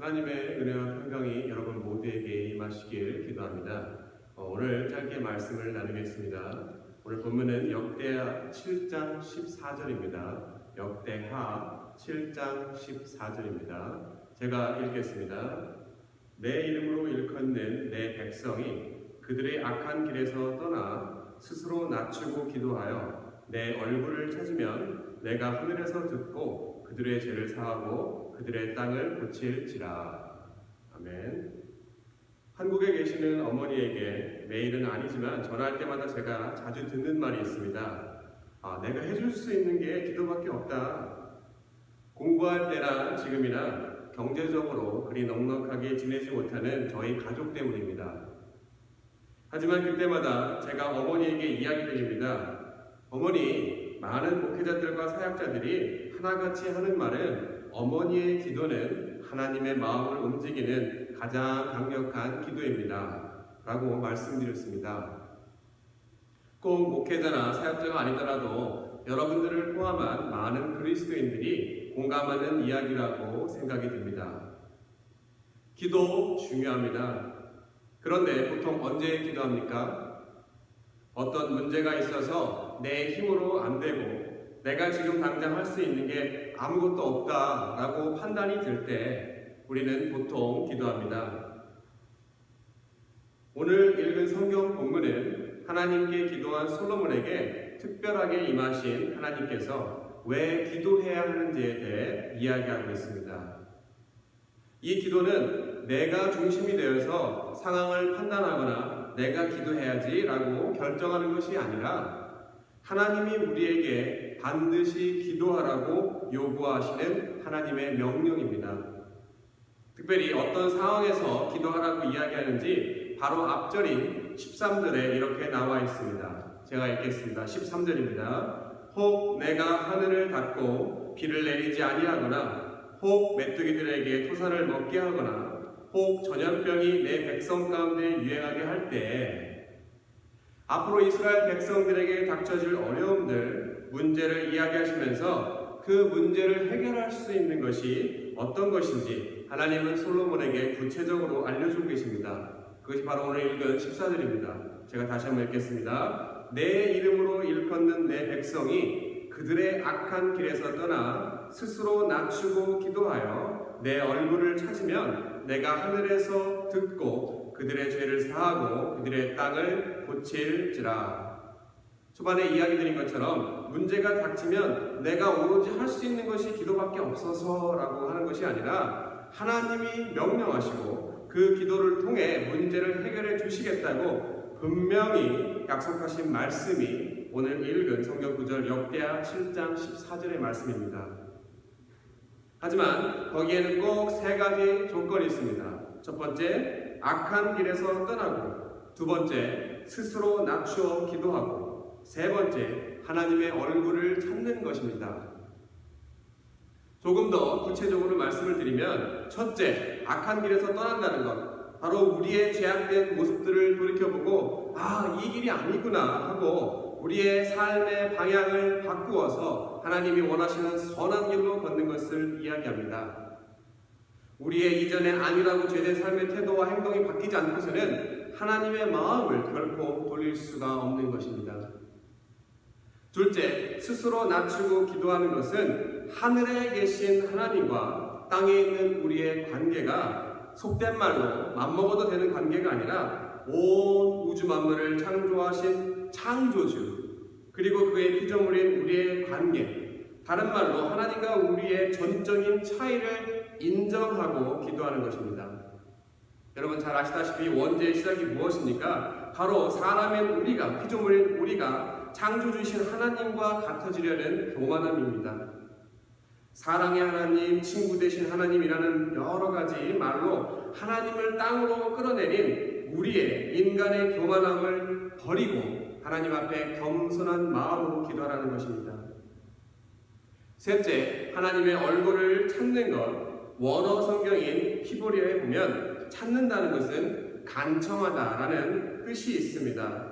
하나님의 은혜와 평강이 여러분 모두에게 임하시길 기도합니다. 오늘 짧게 말씀을 나누겠습니다. 오늘 본문은 역대하 7장 14절입니다. 역대하 7장 14절입니다. 제가 읽겠습니다. 내 이름으로 일컫는 내 백성이 그들의 악한 길에서 떠나 스스로 낮추고 기도하여 내 얼굴을 찾으면 내가 하늘에서 듣고 그들의 죄를 사하고 그들의 땅을 고칠지라. 아멘. 한국에 계시는 어머니에게 매일은 아니지만 전화할 때마다 제가 자주 듣는 말이 있습니다. 내가 해줄 수 있는 게 기도밖에 없다. 공부할 때나 지금이나 경제적으로 그리 넉넉하게 지내지 못하는 저희 가족 때문입니다. 하지만 그때마다 제가 어머니에게 이야기 드립니다. 어머니, 많은 목회자들과 사역자들이 하나같이 하는 말은 어머니의 기도는 하나님의 마음을 움직이는 가장 강력한 기도입니다. 라고 말씀드렸습니다. 꼭 목회자나 사역자가 아니더라도 여러분들을 포함한 많은 그리스도인들이 공감하는 이야기라고 생각이 듭니다. 기도 중요합니다. 그런데 보통 언제 기도합니까? 어떤 문제가 있어서 내 힘으로 안 되고 내가 지금 당장 할 수 있는 게 아무것도 없다라고 판단이 들 때 우리는 보통 기도합니다. 오늘 읽은 성경 본문은 하나님께 기도한 솔로몬에게 특별하게 임하신 하나님께서 왜 기도해야 하는지에 대해 이야기하고 있습니다. 이 기도는 내가 중심이 되어서 상황을 판단하거나 내가 기도해야지 라고 결정하는 것이 아니라 하나님이 우리에게 반드시 기도하라고 요구하시는 하나님의 명령입니다. 특별히 어떤 상황에서 기도하라고 이야기하는지 바로 앞절인 13절에 이렇게 나와 있습니다. 제가 읽겠습니다. 13절입니다. 혹 내가 하늘을 닫고 비를 내리지 아니하거나 혹 메뚜기들에게 토산을 먹게 하거나 혹 전염병이 내 백성 가운데 유행하게 할 때 앞으로 이스라엘 백성들에게 닥쳐질 어려움들, 문제를 이야기하시면서 그 문제를 해결할 수 있는 것이 어떤 것인지 하나님은 솔로몬에게 구체적으로 알려주고 계십니다. 그것이 바로 오늘 읽은 14절입니다. 제가 다시 한번 읽겠습니다. 내 이름으로 일컫는 내 백성이 그들의 악한 길에서 떠나 스스로 낮추고 기도하여 내 얼굴을 찾으면 내가 하늘에서 듣고 그들의 죄를 사하고 그들의 땅을 고칠지라. 초반에 이야기 드린 것처럼 문제가 닥치면 내가 오로지 할 수 있는 것이 기도밖에 없어서라고 하는 것이 아니라 하나님이 명령하시고 그 기도를 통해 문제를 해결해 주시겠다고 분명히 약속하신 말씀이 오늘 읽은 성경 구절 역대하 7장 14절의 말씀입니다. 하지만 거기에는 꼭 세 가지 조건이 있습니다. 첫 번째, 악한 길에서 떠나고, 두 번째, 스스로 낮추어 기도하고, 세 번째, 하나님의 얼굴을 찾는 것입니다. 조금 더 구체적으로 말씀을 드리면, 첫째, 악한 길에서 떠난다는 것, 바로 우리의 죄악된 모습들을 돌이켜보고 이 길이 아니구나 하고 우리의 삶의 방향을 바꾸어서 하나님이 원하시는 선한 길로 걷는 것을 이야기합니다. 우리의 이전에 아니라고 죄된 삶의 태도와 행동이 바뀌지 않고서는 하나님의 마음을 결코 돌릴 수가 없는 것입니다. 둘째, 스스로 낮추고 기도하는 것은 하늘에 계신 하나님과 땅에 있는 우리의 관계가 속된 말로 맘먹어도 되는 관계가 아니라 온 우주 만물을 창조하신 창조주, 그리고 그의 피조물인 우리의 관계, 다른 말로 하나님과 우리의 전적인 차이를 인정하고 기도하는 것입니다. 여러분 잘 아시다시피 원죄의 시작이 무엇입니까? 바로 사람인 우리가, 피조물인 우리가 창조주이신 하나님과 같아지려는 교만함입니다. 사랑의 하나님, 친구 되신 하나님이라는 여러 가지 말로 하나님을 땅으로 끌어내린 우리의 인간의 교만함을 버리고 하나님 앞에 겸손한 마음으로 기도하라는 것입니다. 셋째, 하나님의 얼굴을 찾는 것. 원어 성경인 히브리어에 보면 찾는다는 것은 간청하다라는 뜻이 있습니다.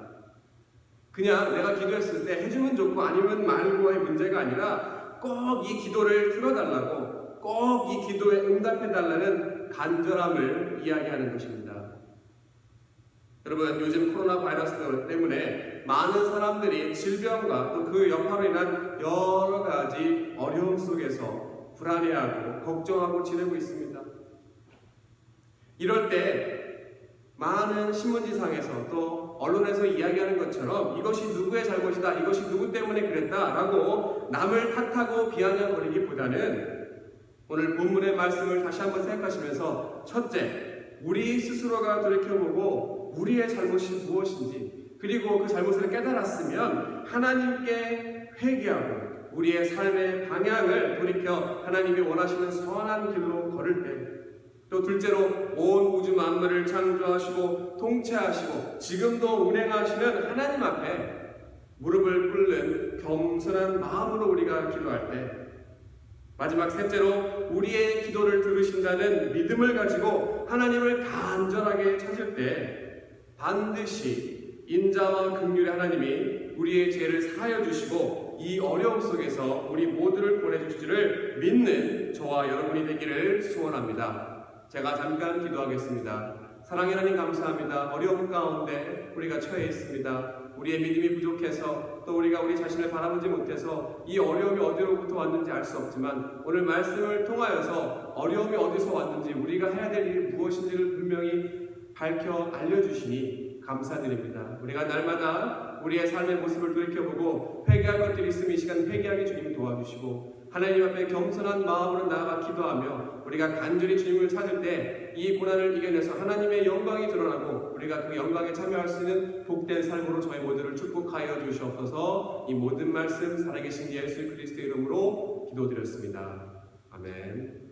그냥 내가 기도했을 때 해주면 좋고 아니면 말고의 문제가 아니라 꼭 이 기도를 들어달라고, 꼭 이 기도에 응답해달라는 간절함을 이야기하는 것입니다. 여러분, 요즘 코로나 바이러스 때문에 많은 사람들이 질병과 또 그 여파로 인한 여러 가지 어려움 속에서 불안해하고 걱정하고 지내고 있습니다. 이럴 때 많은 신문지상에서 또 언론에서 이야기하는 것처럼 이것이 누구의 잘못이다, 이것이 누구 때문에 그랬다라고 남을 탓하고 비아냥거리기보다는 오늘 본문의 말씀을 다시 한번 생각하시면서 첫째, 우리 스스로가 돌이켜보고 우리의 잘못이 무엇인지, 그리고 그 잘못을 깨달았으면 하나님께 회개하고 우리의 삶의 방향을 돌이켜 하나님이 원하시는 선한 길로 걸을 때, 또 둘째로 온 우주 만물을 창조하시고 통치하시고 지금도 운행하시는 하나님 앞에 무릎을 꿇는 겸손한 마음으로 우리가 기도할 때, 마지막 셋째로 우리의 기도를 들으신다는 믿음을 가지고 하나님을 간절하게 찾을 때 반드시 인자와 긍휼의 하나님이 우리의 죄를 사하여 주시고 이 어려움 속에서 우리 모두를 보내주시기를 믿는 저와 여러분이 되기를 소원합니다. 제가 잠깐 기도하겠습니다. 사랑의 하나님 감사합니다. 어려움 가운데 우리가 처해 있습니다. 우리의 믿음이 부족해서 또 우리가 우리 자신을 바라보지 못해서 이 어려움이 어디로부터 왔는지 알 수 없지만 오늘 말씀을 통하여서 어려움이 어디서 왔는지 우리가 해야 될 일이 무엇인지를 분명히 밝혀 알려주시니 감사드립니다. 우리가 날마다 우리의 삶의 모습을 돌이켜보고 회개할 것들이 있으면 이 시간 회개하게 주님 도와주시고 하나님 앞에 겸손한 마음으로 나아가 기도하며 우리가 간절히 주님을 찾을 때 이 고난을 이겨내서 하나님의 영광이 드러나고 우리가 그 영광에 참여할 수 있는 복된 삶으로 저희 모두를 축복하여 주시옵소서. 이 모든 말씀 살아계신 예수 그리스도의 이름으로 기도드렸습니다. 아멘.